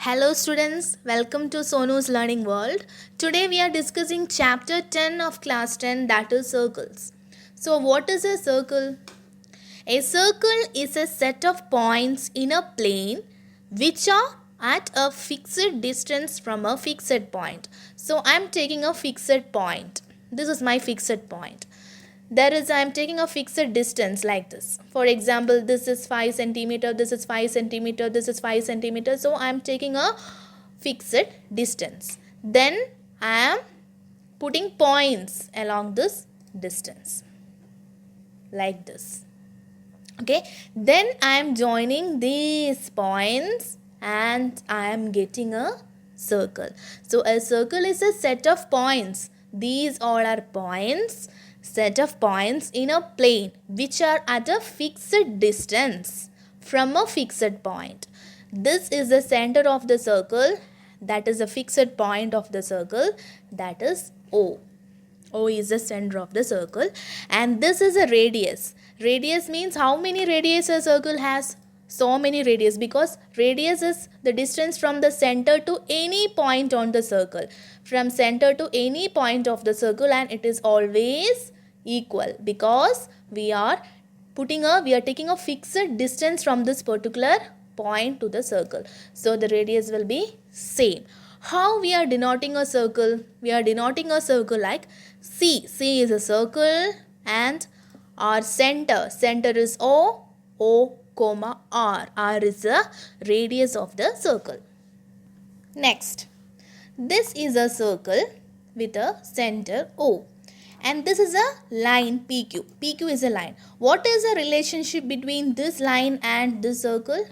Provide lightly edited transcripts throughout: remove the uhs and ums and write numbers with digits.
Hello students, welcome to Sonu's Learning World. Today we are discussing chapter 10 of class 10, that is circles. So what is a circle? A circle is a set of points in a plane which are at a fixed distance from a fixed point. So I am taking a fixed point. This is my fixed point. I am taking a fixed distance like this. For example, this is 5 centimeter, this is 5 centimeter, this is 5 centimeter. So I am taking a fixed distance. Then I am putting points along this distance like this. Okay, then I am joining these points and I am getting a circle. So a circle is a set of points. These all are points, set of points in a plane which are at a fixed distance from a fixed point. This is the center of the circle, that is a fixed point of the circle, that is O. O is the center of the circle, and this is a radius. Radius means how many radius a circle has? So many radius, because radius is the distance from the center to any point on the circle. From center to any point of the circle, and it is always equal because we are taking a fixed distance from this particular point to the circle. So the radius will be same. How we are denoting a circle? We are denoting a circle like C. C is a circle and our center is O, comma R. R is the radius of the circle. Next, this is a circle with a center O. And this is a line PQ. PQ is a line. What is the relationship between this line and this circle?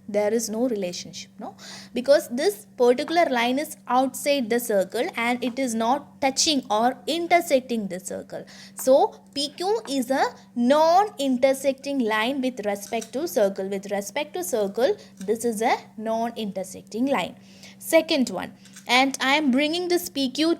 There is no relationship, no, because this particular line is outside the circle and it is not touching or intersecting the circle. So PQ is a non-intersecting line with respect to circle. With respect to circle, this is a non-intersecting line. Second one, and I am bringing this PQ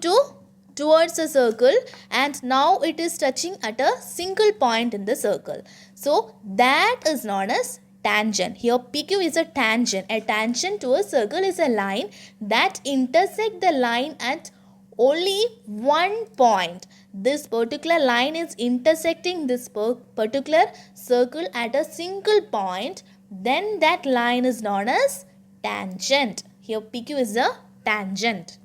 towards a circle, and now it is touching at a single point in the circle. So that is known as tangent. Here PQ is a tangent. A tangent to a circle is a line that intersects the line at only one point. This particular line is intersecting this particular circle at a single point. Then that line is known as tangent. Here PQ is a tangent.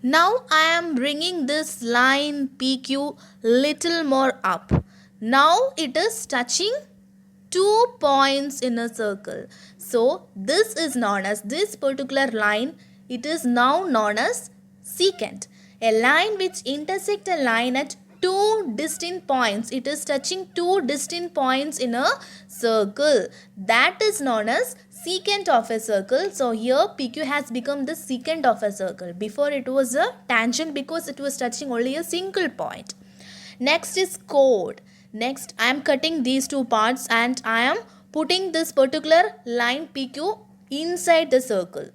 Now I am bringing this line PQ little more up. Now it is touching 2 points in a circle. So this is known as, this particular line, it is now known as secant. A line which intersects a line at 2 distinct points. It is touching 2 distinct points in a circle. That is known as secant of a circle. So here PQ has become the secant of a circle. Before it was a tangent because it was touching only a single point. Next is chord. Next, I am cutting these two parts and I am putting this particular line PQ inside the circle.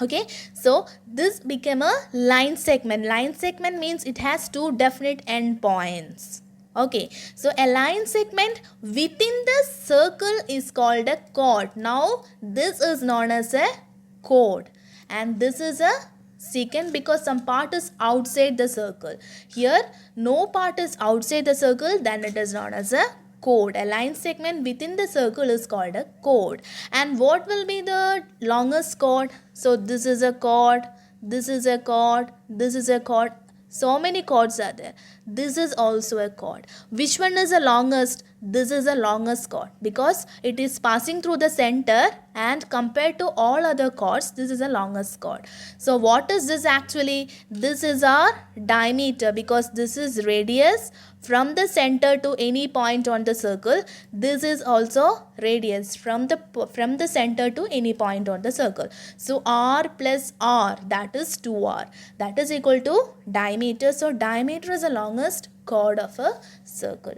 Okay, so this became a line segment. Line segment means it has 2 definite end points. Okay, so a line segment within the circle is called a chord. Now, this is known as a chord, and this is a secant because some part is outside the circle. Here no part is outside the circle, then it is known as a chord. A line segment within the circle is called a chord. And what will be the longest chord? So this is a chord, this is a chord, this is a chord. So many chords are there. This is also a chord. Which one is the longest? This is the longest chord because it is passing through the center, and compared to all other chords, this is the longest chord. So what is this actually? This is our diameter because this is radius from the center to any point on the circle. This is also radius from the center to any point on the circle. So R plus R, that is 2R. That is equal to diameter. So diameter is the longest chord of a circle.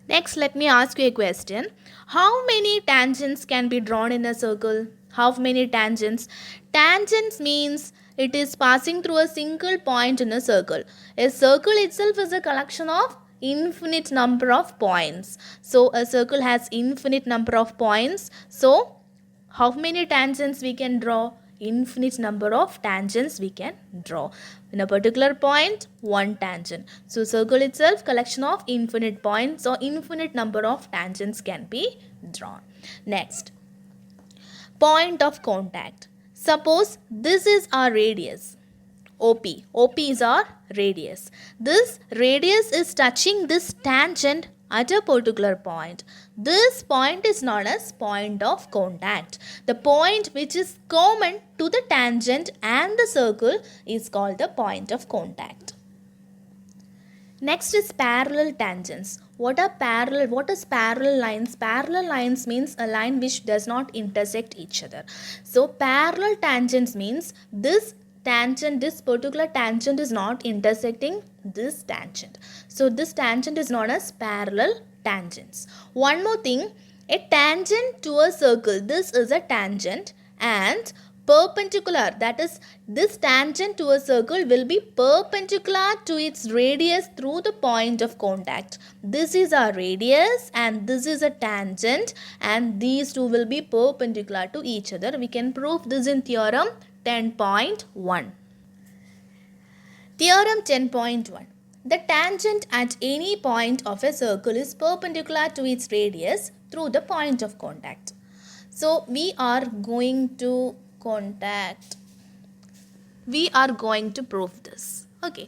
Next, let me ask you a question. How many tangents can be drawn in a circle? How many tangents? Tangents means it is passing through a single point in a circle. A circle itself is a collection of infinite number of points. So a circle has infinite number of points. So how many tangents we can draw? infinite number of tangents we can draw. In a particular point, one tangent. So circle itself collection of infinite points or infinite number of tangents can be drawn. Next, point of contact. Suppose this is our radius. OP. OP is our radius. This radius is touching this tangent at a particular point. This point is known as point of contact. The point which is common to the tangent and the circle is called the point of contact. Next is parallel tangents. What are parallel? What is parallel lines? Parallel lines means a line which does not intersect each other. So parallel tangents means this tangent, this particular tangent is not intersecting this tangent. So this tangent is known as parallel tangents. One more thing, a tangent to a circle. This is a tangent and perpendicular, that is this tangent to a circle will be perpendicular to its radius through the point of contact. This is our radius and this is a tangent and these two will be perpendicular to each other. We can prove this in theorem 10.1. Theorem 10.1. The tangent at any point of a circle is perpendicular to its radius through the point of contact. So we are going to prove this. Okay.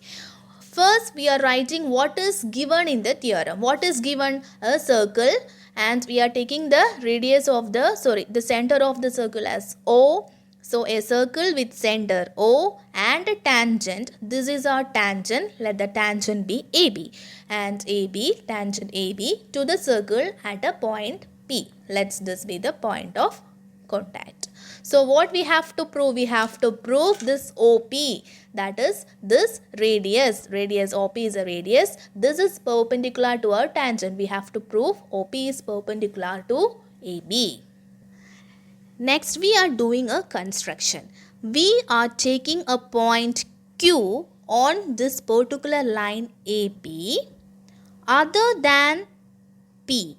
First we are writing what is given in the theorem. What is given? A circle, and we are taking the radius of the center of the circle as O. So a circle with center O and a tangent. This is our tangent. Let the tangent be AB. And AB, tangent AB to the circle at a point P. Let this be the point of contact. So what we have to prove? We have to prove this OP. That is this radius. Radius OP is a radius. This is perpendicular to our tangent. We have to prove OP is perpendicular to AB. Next, we are doing a construction. We are taking a point Q on this particular line AB other than P.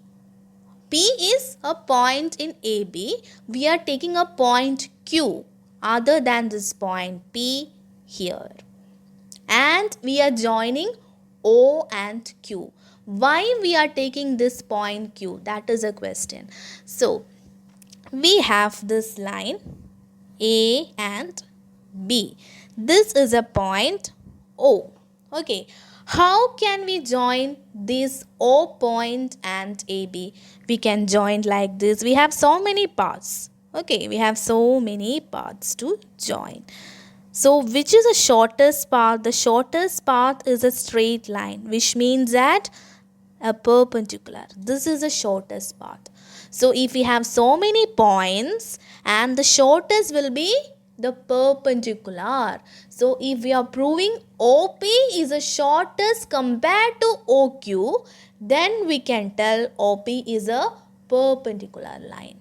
P is a point in AB. We are taking a point Q other than this point P here. And we are joining O and Q. Why we are taking this point Q? That is a question. So, we have this line A and B. This is a point O. Okay. How can we join this O point and AB? We can join like this. We have so many paths. Okay. We have so many paths to join. So which is the shortest path? The shortest path is a straight line, which means that a perpendicular. This is the shortest path. So if we have so many points and the shortest will be the perpendicular. So if we are proving OP is the shortest compared to OQ, then we can tell OP is a perpendicular line.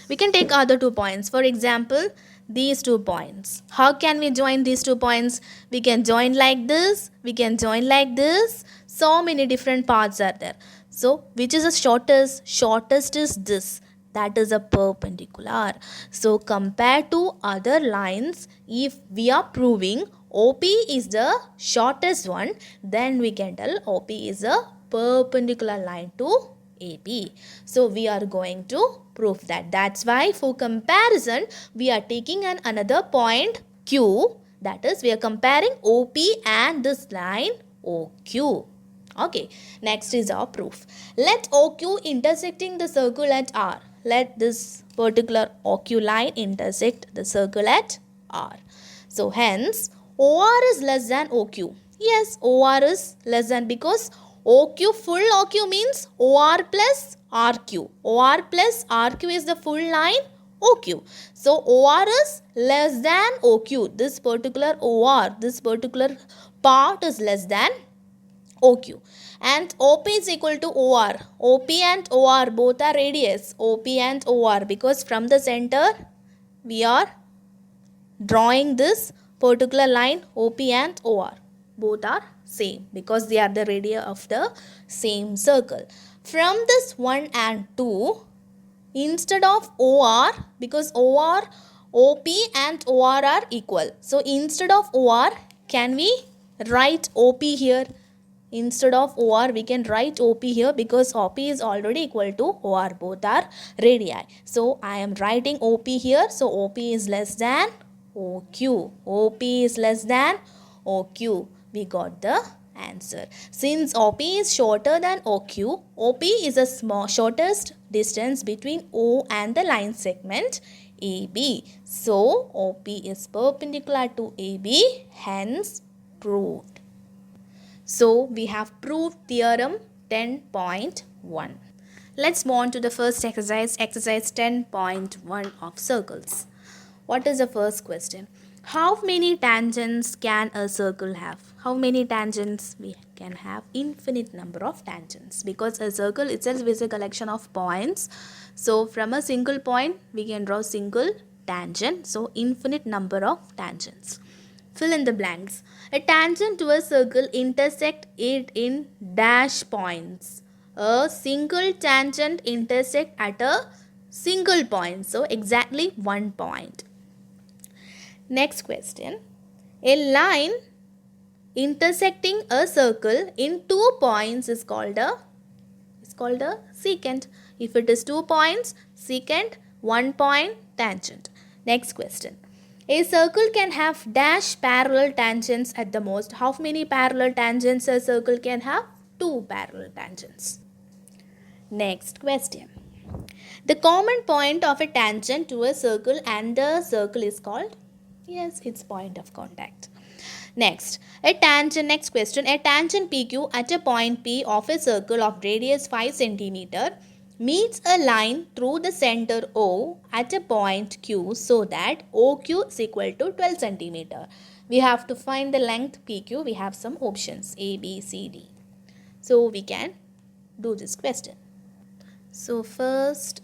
We can take other 2 points. For example, these 2 points. How can we join these 2 points? We can join like this. We can join like this. So many different paths are there. So which is the shortest? Shortest is this. That is a perpendicular. So compared to other lines, if we are proving OP is the shortest one, then we can tell OP is a perpendicular line to AB. So we are going to prove that. That's why for comparison, we are taking another point Q. That is, we are comparing OP and this line OQ. Okay, next is our proof. Let OQ intersecting the circle at R. Let this particular OQ line intersect the circle at R. So hence, OR is less than OQ. Yes, OR is less than, because OQ, full OQ means OR plus RQ. OR plus RQ is the full line OQ. So OR is less than OQ. This particular OR, this particular part is less than OQ. And OP is equal to OR. OP and OR both are radius. OP and OR, because from the center we are drawing this particular line OP and OR. Both are same because they are the radii of the same circle. From this 1 and 2, instead of OR, because OR OP and OR are equal. So instead of OR, can we write OP here? Instead of OR, we can write OP here because OP is already equal to OR. Both are radii. So I am writing OP here. So OP is less than OQ. OP is less than OQ. We got the answer. Since OP is shorter than OQ, OP is a shortest distance between O and the line segment AB. So OP is perpendicular to AB, hence proved. So we have proved theorem 10.1. Let's move on to the first exercise, exercise 10.1 of circles. What is the first question? How many tangents can a circle have? How many tangents? We can have infinite number of tangents because a circle itself is a collection of points. So from a single point, we can draw single tangent. So infinite number of tangents. Fill in the blanks. A tangent to a circle intersect it in dash points. A single tangent intersect at a single point. So exactly 1 point. Next question. A line intersecting a circle in 2 points is called a secant. If it is 2 points, secant, 1 point, tangent. Next question. A circle can have dash parallel tangents at the most. How many parallel tangents a circle can have? 2 parallel tangents. Next question. The common point of a tangent to a circle and the circle is called? Yes, it's point of contact. Next question. A tangent PQ at a point P of a circle of radius 5 cm meets a line through the center O at a point Q so that OQ is equal to 12 cm. We have to find the length PQ. We have some options A, B, C, D. So we can do this question. So first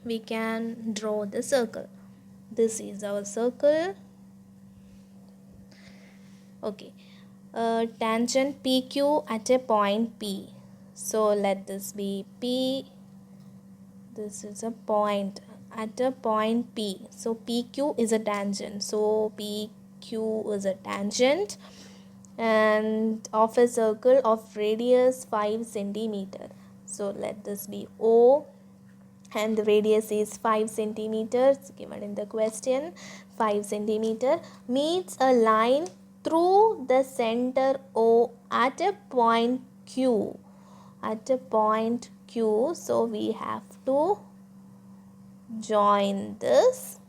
we can draw the circle. This is our circle. Okay. Tangent PQ at a point P. So let this be P. This is a point at a point P. So PQ is a tangent. So PQ is a tangent and of a circle of radius 5 centimeter. So let this be O and the radius is 5 centimeters given in the question. 5 centimeter meets a line through the center O at a point Q. At a point Q, so we have to join this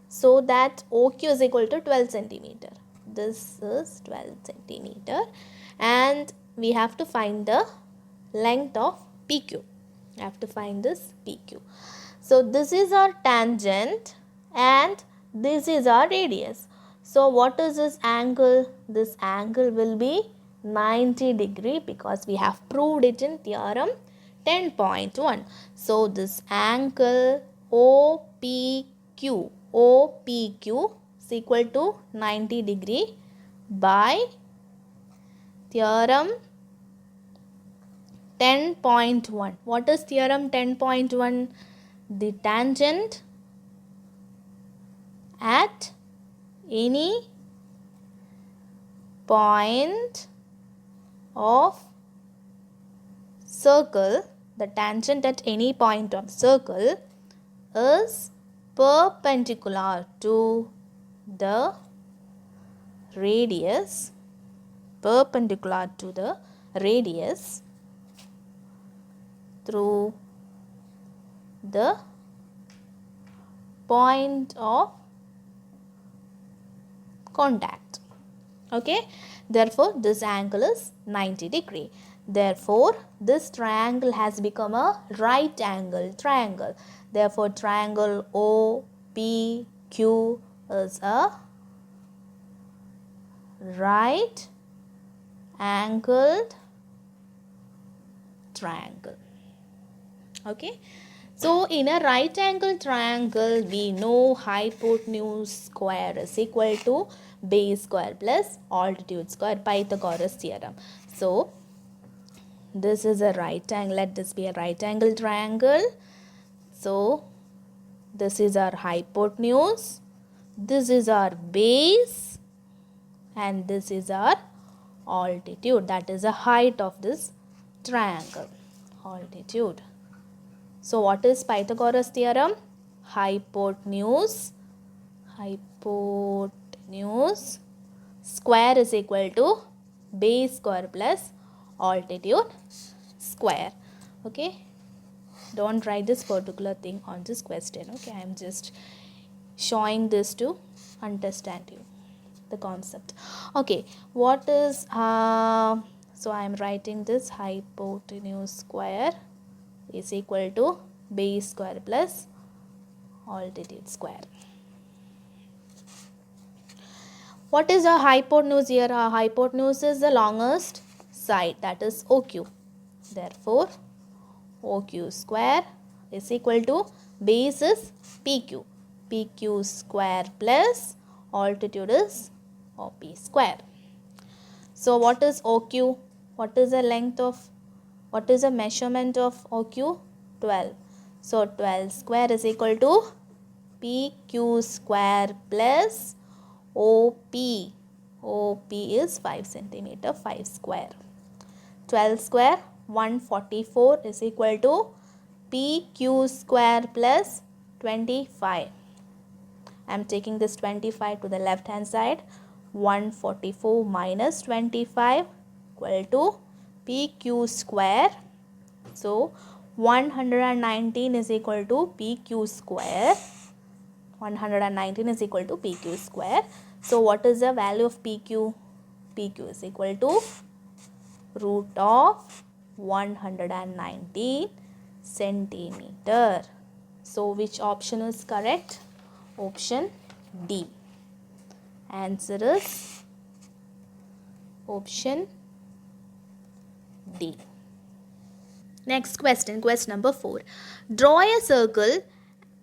so that OQ is equal to 12 centimeter. This is 12 centimeter and we have to find the length of PQ. We have to find this PQ. So this is our tangent and this is our radius. So what is this angle? This angle will be 90 degree because we have proved it in theorem 10.1. So this angle OPQ is equal to 90 degree by theorem 10.1. What is theorem 10.1? The tangent at any point of circle, the tangent at any point of circle is perpendicular to the radius, through the point of contact. Okay, therefore this angle is 90 degree. Therefore this triangle has become a right angle triangle. Therefore triangle OPQ is a right angled triangle. Okay, so in a right angle triangle we know hypotenuse square is equal to base square plus altitude square, Pythagoras theorem. So this is a right angle. Let this be a right angle triangle. So This is our hypotenuse. This is our base. And this is our altitude. That is the height of this triangle. Altitude. So what is Pythagoras theorem? Hypotenuse square is equal to base square plus altitude square. Okay, don't write this particular thing on this question. Okay, I am just showing this to understand you the concept. Okay, what is so I am writing this hypotenuse square is equal to base square plus altitude square. What is a hypotenuse here? A hypotenuse is the longest side, that is OQ. Therefore, OQ square is equal to base is PQ. PQ square plus altitude is OP square. So what is OQ? What is the measurement of OQ? 12. So 12 square is equal to PQ square plus OP. OP is 5 centimeter, 5 square. 12 square 144 is equal to PQ square plus 25. I am taking this 25 to the left hand side. 144 minus 25 equal to PQ square. So 119 is equal to PQ square. 119 is equal to PQ square. So what is the value of PQ? PQ is equal to root of 119 centimeter. So which option is correct? Option D. Answer is option D. Next question, question number 4. Draw a circle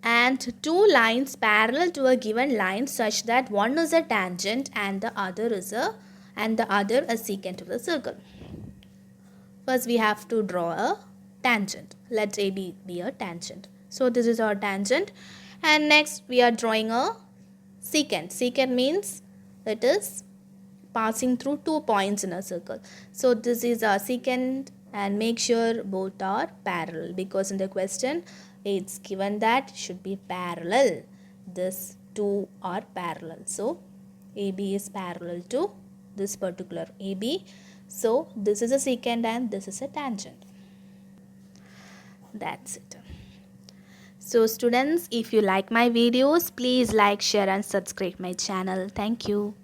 and two lines parallel to a given line such that one is a tangent and the other is a secant of the circle. First we have to draw a tangent. Let AB be a tangent. So this is our tangent, and next we are drawing a secant. Secant means it is passing through 2 points in a circle. So this is a secant, and make sure both are parallel, because in the question it's given that should be parallel. This two are parallel. So AB is parallel to this particular AB. So this is a secant and this is a tangent. That's it. So students, if you like my videos, please like, share and subscribe my channel. Thank you.